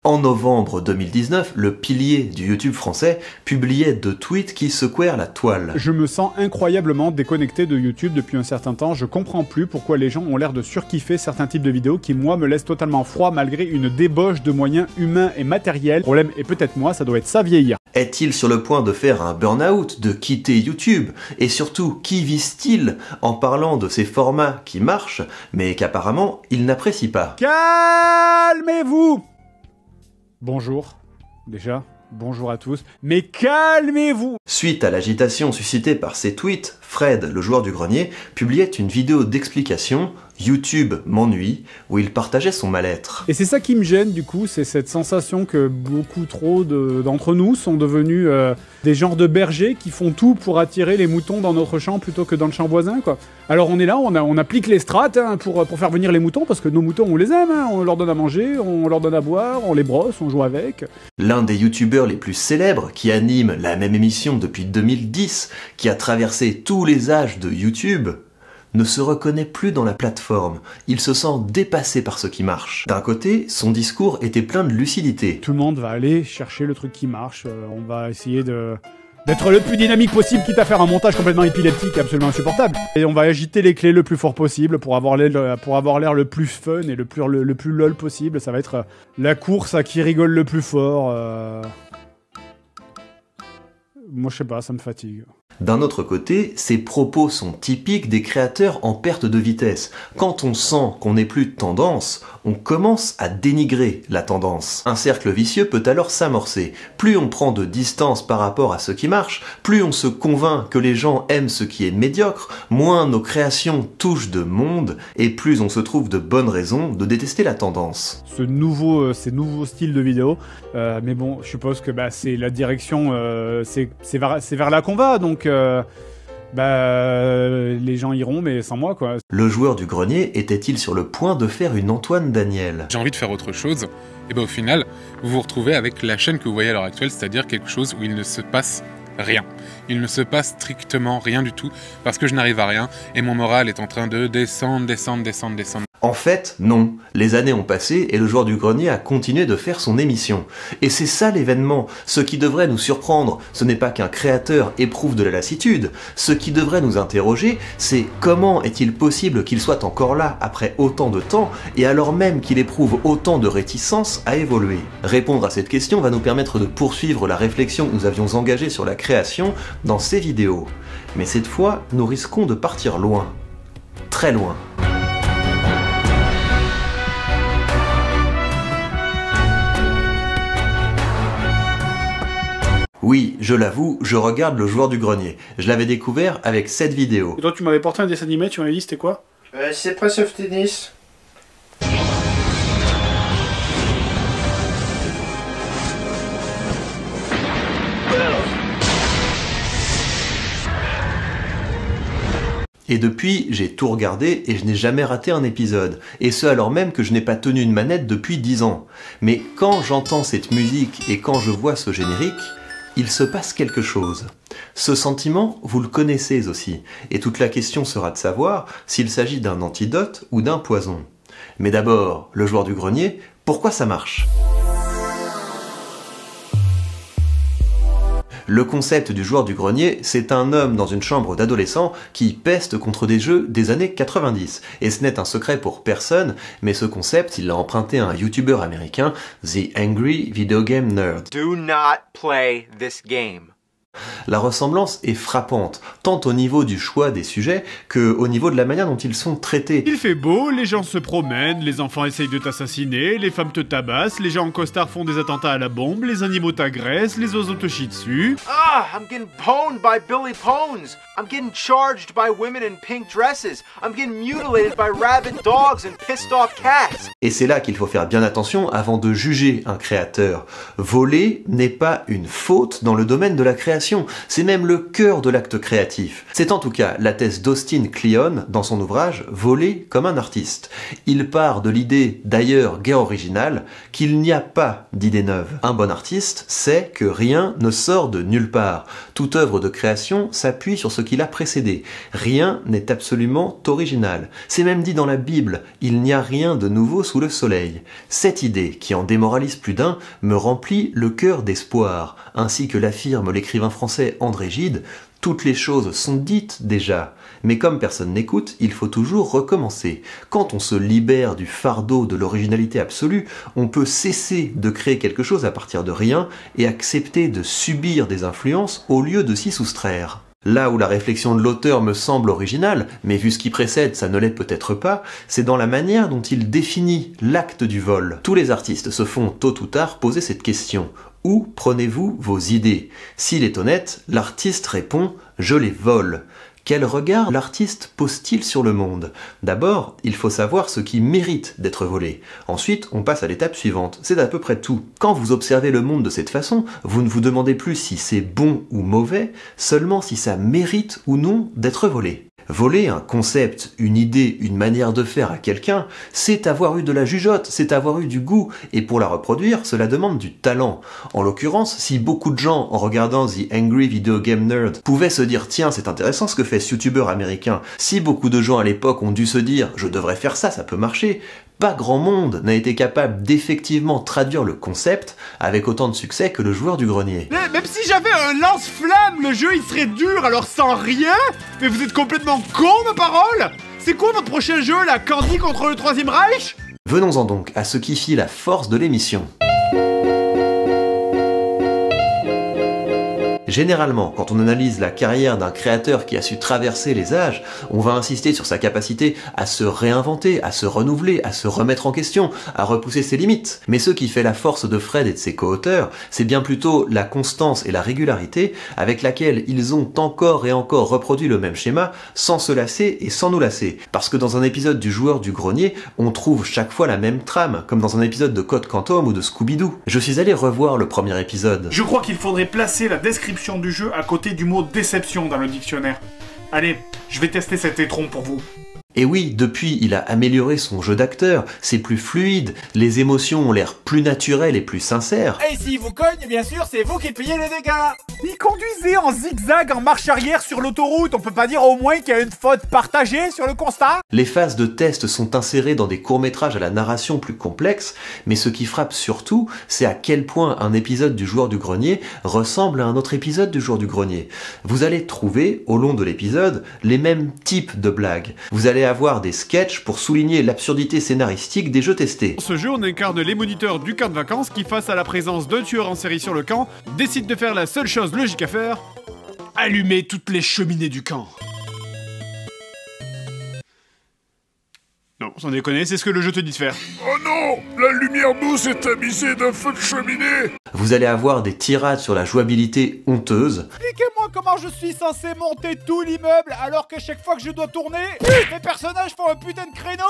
En novembre 2019, le pilier du YouTube français publiait 2 tweets qui secouèrent la toile. Je me sens incroyablement déconnecté de YouTube depuis un certain temps, je comprends plus pourquoi les gens ont l'air de surkiffer certains types de vidéos qui moi me laissent totalement froid malgré une débauche de moyens humains et matériels. Le problème est peut-être moi, ça doit être ça vieillir. Est-il sur le point de faire un burn-out, de quitter YouTube? Et surtout, qui vise-t-il en parlant de ces formats qui marchent, mais qu'apparemment il n'apprécie pas? Calmez-vous! Bonjour, déjà, bonjour à tous, mais calmez-vous! Suite à l'agitation suscitée par ces tweets, Fred, le joueur du grenier, publiait une vidéo d'explication « YouTube m'ennuie » où il partageait son mal-être. Et c'est ça qui me gêne du coup, c'est cette sensation que beaucoup trop d'entre nous sont devenus des genres de bergers qui font tout pour attirer les moutons dans notre champ plutôt que dans le champ voisin, quoi. Alors on est là, on applique les strates pour faire venir les moutons, parce que nos moutons on les aime, on leur donne à manger, on leur donne à boire, on les brosse, on joue avec. L'un des youtubeurs les plus célèbres, qui anime la même émission depuis 2010, qui a traversé tous les âges de YouTube, ne se reconnaît plus dans la plateforme. Il se sent dépassé par ce qui marche. D'un côté, son discours était plein de lucidité. Tout le monde va aller chercher le truc qui marche, on va essayer d'être le plus dynamique possible, quitte à faire un montage complètement épileptique, absolument insupportable. Et on va agiter les clés le plus fort possible pour avoir l'air le plus fun et le plus lol possible. Ça va être la course à qui rigole le plus fort. Moi je sais pas, ça me fatigue. D'un autre côté, ces propos sont typiques des créateurs en perte de vitesse. Quand on sent qu'on n'est plus de tendance, on commence à dénigrer la tendance. Un cercle vicieux peut alors s'amorcer. Plus on prend de distance par rapport à ce qui marche, plus on se convainc que les gens aiment ce qui est médiocre, moins nos créations touchent de monde, et plus on se trouve de bonnes raisons de détester la tendance. Ces nouveaux styles de vidéos, mais bon, je suppose que c'est la direction, c'est vers là qu'on va, donc les gens iront, mais sans moi, quoi. Le joueur du grenier était-il sur le point de faire une Antoine Daniel? J'ai envie de faire autre chose, et au final, vous vous retrouvez avec la chaîne que vous voyez à l'heure actuelle, c'est-à-dire quelque chose où il ne se passe rien. Il ne se passe strictement rien du tout, parce que je n'arrive à rien, et mon moral est en train de descendre. En fait, non. Les années ont passé et le joueur du grenier a continué de faire son émission. Et c'est ça l'événement. Ce qui devrait nous surprendre, ce n'est pas qu'un créateur éprouve de la lassitude. Ce qui devrait nous interroger, c'est comment est-il possible qu'il soit encore là après autant de temps et alors même qu'il éprouve autant de réticence à évoluer. Répondre à cette question va nous permettre de poursuivre la réflexion que nous avions engagée sur la création dans ces vidéos. Mais cette fois, nous risquons de partir loin. Très loin. Oui, je l'avoue, je regarde le joueur du grenier. Je l'avais découvert avec cette vidéo. Et toi, tu m'avais porté un dessin animé, tu m'avais dit c'était quoi? C'est Prince of Tennis. Et depuis, j'ai tout regardé et je n'ai jamais raté un épisode. Et ce alors même que je n'ai pas tenu une manette depuis 10 ans. Mais quand j'entends cette musique et quand je vois ce générique, il se passe quelque chose. Ce sentiment, vous le connaissez aussi, et toute la question sera de savoir s'il s'agit d'un antidote ou d'un poison. Mais d'abord, le joueur du grenier, pourquoi ça marche ? Le concept du joueur du grenier, c'est un homme dans une chambre d'adolescents qui peste contre des jeux des années 90. Et ce n'est un secret pour personne, mais ce concept, il l'a emprunté à un YouTuber américain, The Angry Video Game Nerd. Do not play this game. La ressemblance est frappante, tant au niveau du choix des sujets que au niveau de la manière dont ils sont traités. Il fait beau, les gens se promènent, les enfants essayent de t'assassiner, les femmes te tabassent, les gens en costard font des attentats à la bombe, les animaux t'agressent, les oiseaux te chient dessus. Ah, I'm getting pwned by Billy Pwns. I'm getting charged by women in pink dresses. I'm getting mutilated by rabid dogs and pissed off cats. Et c'est là qu'il faut faire bien attention avant de juger un créateur. Voler n'est pas une faute dans le domaine de la création. création, c'est même le cœur de l'acte créatif. C'est en tout cas la thèse d'Austin Kleon dans son ouvrage Voler comme un artiste. Il part de l'idée, d'ailleurs guère originale, qu'il n'y a pas d'idée neuve. Un bon artiste sait que rien ne sort de nulle part. Toute œuvre de création s'appuie sur ce qui l'a précédé. Rien n'est absolument original. C'est même dit dans la Bible, il n'y a rien de nouveau sous le soleil. Cette idée, qui en démoralise plus d'un, me remplit le cœur d'espoir. Ainsi que l'affirme l'écrivain français André Gide, toutes les choses sont dites déjà. Mais comme personne n'écoute, il faut toujours recommencer. Quand on se libère du fardeau de l'originalité absolue, on peut cesser de créer quelque chose à partir de rien et accepter de subir des influences au lieu de s'y soustraire. Là où la réflexion de l'auteur me semble originale, mais vu ce qui précède, ça ne l'est peut-être pas, c'est dans la manière dont il définit l'acte du vol. Tous les artistes se font tôt ou tard poser cette question. Où prenez-vous vos idées? S'il est honnête, l'artiste répond « je les vole ». Quel regard l'artiste pose-t-il sur le monde? D'abord, il faut savoir ce qui mérite d'être volé. Ensuite, on passe à l'étape suivante. C'est à peu près tout. Quand vous observez le monde de cette façon, vous ne vous demandez plus si c'est bon ou mauvais, seulement si ça mérite ou non d'être volé. Voler un concept, une idée, une manière de faire à quelqu'un, c'est avoir eu de la jugeote, c'est avoir eu du goût, et pour la reproduire, cela demande du talent. En l'occurrence, si beaucoup de gens, en regardant The Angry Video Game Nerd, pouvaient se dire « Tiens, c'est intéressant ce que fait ce youtubeur américain », si beaucoup de gens à l'époque ont dû se dire « Je devrais faire ça, ça peut marcher », pas grand monde n'a été capable d'effectivement traduire le concept avec autant de succès que le joueur du grenier. Même si j'avais un lance-flamme, le jeu il serait dur, alors sans rien. Mais vous êtes complètement con, ma parole. C'est quoi votre prochain jeu, là? Candy contre le Troisième Reich? Venons-en donc à ce qui fit la force de l'émission. Généralement, quand on analyse la carrière d'un créateur qui a su traverser les âges, on va insister sur sa capacité à se réinventer, à se renouveler, à se remettre en question, à repousser ses limites. Mais ce qui fait la force de Fred et de ses co-auteurs, c'est bien plutôt la constance et la régularité avec laquelle ils ont encore et encore reproduit le même schéma sans se lasser et sans nous lasser. Parce que dans un épisode du Joueur du Grenier, on trouve chaque fois la même trame, comme dans un épisode de Code Quantum ou de Scooby-Doo. Je suis allé revoir le premier épisode. Je crois qu'il faudrait placer la description du jeu à côté du mot déception dans le dictionnaire. Allez, je vais tester cet étron pour vous. Et oui, depuis, il a amélioré son jeu d'acteur, c'est plus fluide, les émotions ont l'air plus naturelles et plus sincères. Et s'il vous cogne, bien sûr, c'est vous qui payez les dégâts. Il conduisait en zigzag en marche arrière sur l'autoroute, on peut pas dire au moins qu'il y a une faute partagée sur le constat? Les phases de test sont insérées dans des courts-métrages à la narration plus complexe, mais ce qui frappe surtout, c'est à quel point un épisode du Joueur du Grenier ressemble à un autre épisode du Joueur du Grenier. Vous allez trouver, au long de l'épisode, les mêmes types de blagues. Vous allez avoir des sketchs pour souligner l'absurdité scénaristique des jeux testés. Dans ce jeu, on incarne les moniteurs du camp de vacances qui, face à la présence d'un tueur en série sur le camp, décident de faire la seule chose logique à faire: allumer toutes les cheminées du camp. Non, sans déconner, c'est ce que le jeu te dit de faire. Oh non, la lumière douce est tamisée d'un feu de cheminée. Vous allez avoir des tirades sur la jouabilité honteuse. Expliquez-moi comment je suis censé monter tout l'immeuble alors que chaque fois que je dois tourner, mes personnages font un putain de créneau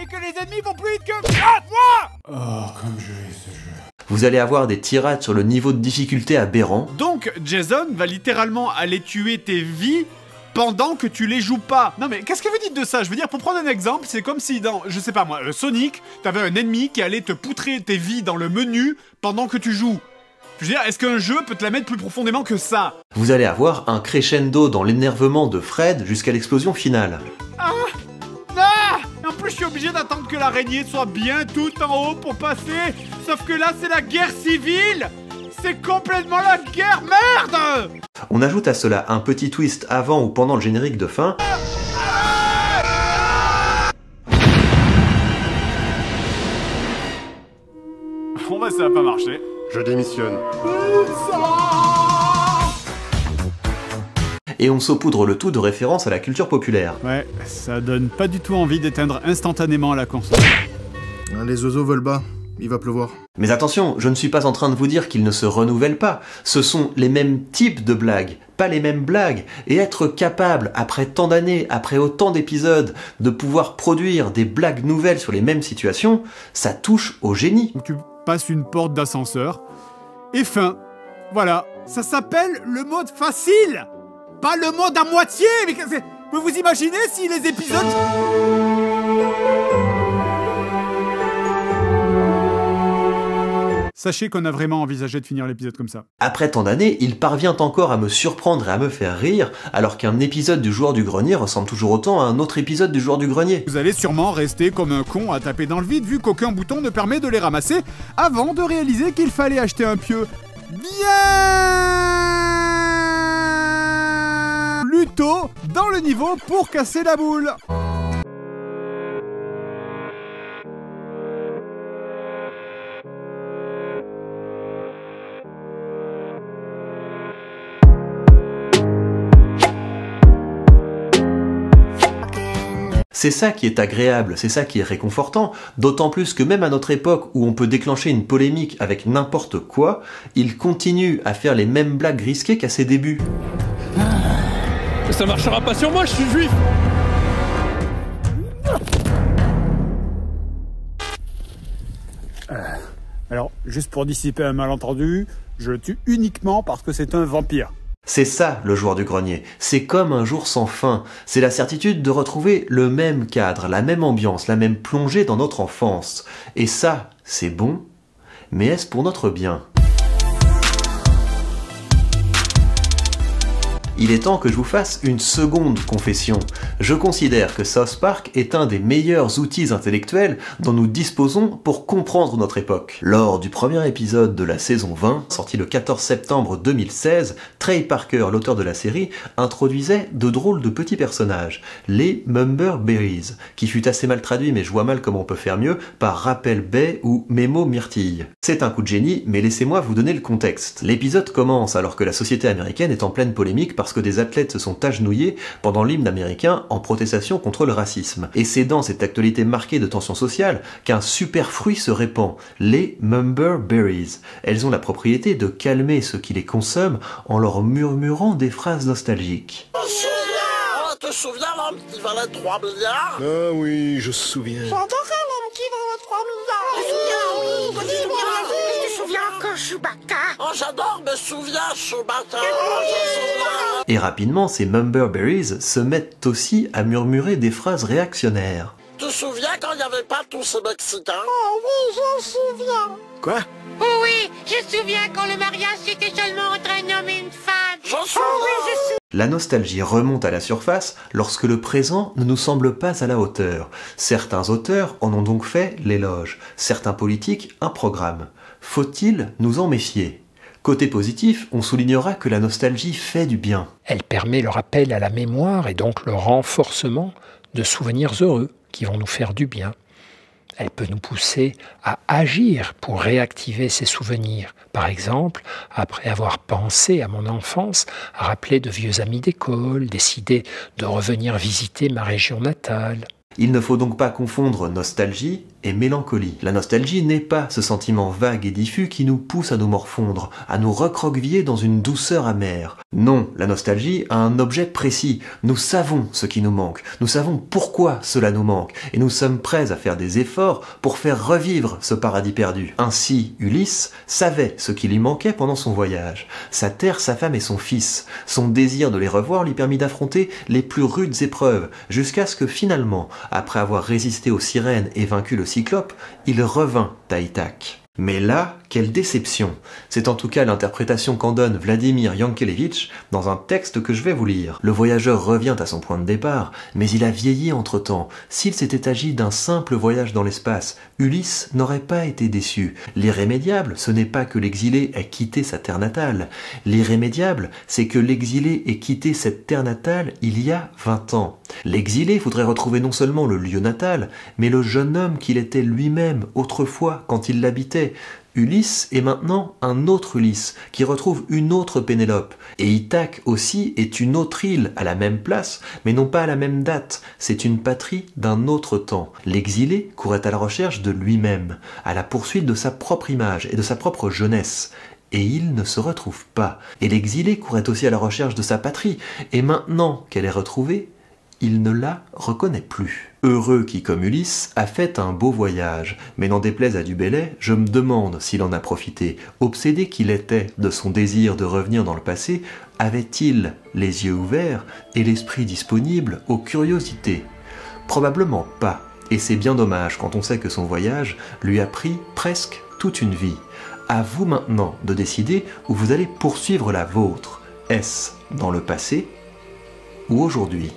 et que les ennemis vont plus vite que moi. Oh, comme je hais ce jeu. Vous allez avoir des tirades sur le niveau de difficulté aberrant. Donc, Jason va littéralement aller tuer tes vies pendant que tu les joues pas. Non mais qu'est-ce que vous dites de ça? Je veux dire, pour prendre un exemple, c'est comme si dans, je sais pas moi, Sonic, t'avais un ennemi qui allait te poutrer tes vies dans le menu pendant que tu joues. Je veux dire, est-ce qu'un jeu peut te la mettre plus profondément que ça? Vous allez avoir un crescendo dans l'énervement de Fred jusqu'à l'explosion finale. Ah! En plus, je suis obligé d'attendre que l'araignée soit bien tout en haut pour passer. Sauf que là, c'est la guerre civile. C'est complètement la guerre, merde! On ajoute à cela un petit twist avant ou pendant le générique de fin. Bon bah ça a pas marché. Je démissionne. Et on saupoudre le tout de références à la culture populaire. Ouais, ça donne pas du tout envie d'éteindre instantanément la console. Les oiseaux volent bas, il va pleuvoir. Mais attention, je ne suis pas en train de vous dire qu'ils ne se renouvellent pas. Ce sont les mêmes types de blagues, pas les mêmes blagues. Et être capable, après tant d'années, après autant d'épisodes, de pouvoir produire des blagues nouvelles sur les mêmes situations, ça touche au génie. Donc tu passes une porte d'ascenseur, et fin. Voilà. Ça s'appelle le mode facile, pas le mode à moitié. Mais vous imaginez si les épisodes... Sachez qu'on a vraiment envisagé de finir l'épisode comme ça. Après tant d'années, il parvient encore à me surprendre et à me faire rire, alors qu'un épisode du Joueur du Grenier ressemble toujours autant à un autre épisode du Joueur du Grenier. Vous allez sûrement rester comme un con à taper dans le vide vu qu'aucun bouton ne permet de les ramasser avant de réaliser qu'il fallait acheter un pieu bien plutôt dans le niveau pour casser la boule. C'est ça qui est agréable, c'est ça qui est réconfortant, d'autant plus que même à notre époque où on peut déclencher une polémique avec n'importe quoi, il continue à faire les mêmes blagues risquées qu'à ses débuts. Ça marchera pas sur moi, je suis juif. Alors, juste pour dissiper un malentendu, je le tue uniquement parce que c'est un vampire. C'est ça, le Joueur du Grenier. C'est comme un jour sans fin. C'est la certitude de retrouver le même cadre, la même ambiance, la même plongée dans notre enfance. Et ça, c'est bon, mais est-ce pour notre bien ? Il est temps que je vous fasse une seconde confession. Je considère que South Park est un des meilleurs outils intellectuels dont nous disposons pour comprendre notre époque. Lors du premier épisode de la saison 20, sorti le 14 septembre 2016, Trey Parker, l'auteur de la série, introduisait de drôles de petits personnages, les Mumber Berries, qui fut assez mal traduit, mais je vois mal comment on peut faire mieux, par Rappel Bay ou Mémo Myrtille. C'est un coup de génie, mais laissez-moi vous donner le contexte. L'épisode commence alors que la société américaine est en pleine polémique parce que des athlètes se sont agenouillés pendant l'hymne américain en protestation contre le racisme. Et c'est dans cette actualité marquée de tension sociale qu'un super fruit se répand, les Mumber Berries. Elles ont la propriété de calmer ceux qui les consomment en leur murmurant des phrases nostalgiques. Tu te souviens l'homme qui valait 3 milliards? Ah oui, je me souviens. J'adorais l'homme qui valait 3 milliards. Je te souviens encore Chewbacca? Oh, j'adore, me souviens Chewbacca. Et rapidement, ces Mumber Berries se mettent aussi à murmurer des phrases réactionnaires. Tu te souviens quand il n'y avait pas tous ces Mexicains? Oh oui, je me souviens. Quoi? Oh oui, je me souviens quand le mariage c'était seulement entre un homme et une femme. Je me souviens. La nostalgie remonte à la surface lorsque le présent ne nous semble pas à la hauteur. Certains auteurs en ont donc fait l'éloge, certains politiques un programme. Faut-il nous en méfier ? Côté positif, on soulignera que la nostalgie fait du bien. Elle permet le rappel à la mémoire et donc le renforcement de souvenirs heureux qui vont nous faire du bien. Elle peut nous pousser à agir pour réactiver ces souvenirs. Par exemple, après avoir pensé à mon enfance, à rappeler de vieux amis d'école, décider de revenir visiter ma région natale. Il ne faut donc pas confondre nostalgie et mélancolie. La nostalgie n'est pas ce sentiment vague et diffus qui nous pousse à nous morfondre, à nous recroqueviller dans une douceur amère. Non, la nostalgie a un objet précis. Nous savons ce qui nous manque, nous savons pourquoi cela nous manque, et nous sommes prêts à faire des efforts pour faire revivre ce paradis perdu. Ainsi, Ulysse savait ce qui lui manquait pendant son voyage. Sa terre, sa femme et son fils. Son désir de les revoir lui permit d'affronter les plus rudes épreuves, jusqu'à ce que finalement, après avoir résisté aux sirènes et vaincu le Cyclope, il revint à Ithaque. Mais là, quelle déception! C'est en tout cas l'interprétation qu'en donne Vladimir Yankelevitch dans un texte que je vais vous lire. Le voyageur revient à son point de départ, mais il a vieilli entre-temps. S'il s'était agi d'un simple voyage dans l'espace, Ulysse n'aurait pas été déçu. L'irrémédiable, ce n'est pas que l'exilé ait quitté sa terre natale. L'irrémédiable, c'est que l'exilé ait quitté cette terre natale il y a 20 ans. L'exilé voudrait retrouver non seulement le lieu natal, mais le jeune homme qu'il était lui-même autrefois quand il l'habitait. Ulysse est maintenant un autre Ulysse, qui retrouve une autre Pénélope. Et Ithaque aussi est une autre île, à la même place, mais non pas à la même date. C'est une patrie d'un autre temps. L'exilé courait à la recherche de lui-même, à la poursuite de sa propre image et de sa propre jeunesse. Et il ne se retrouve pas. Et l'exilé courait aussi à la recherche de sa patrie. Et maintenant qu'elle est retrouvée, il ne la reconnaît plus. Heureux qui, comme Ulysse, a fait un beau voyage, mais n'en déplaise à Du Bellay, je me demande s'il en a profité. Obsédé qu'il était de son désir de revenir dans le passé, avait-il les yeux ouverts et l'esprit disponible aux curiosités? Probablement pas, et c'est bien dommage quand on sait que son voyage lui a pris presque toute une vie. À vous maintenant de décider où vous allez poursuivre la vôtre. Est-ce dans le passé ou aujourd'hui ?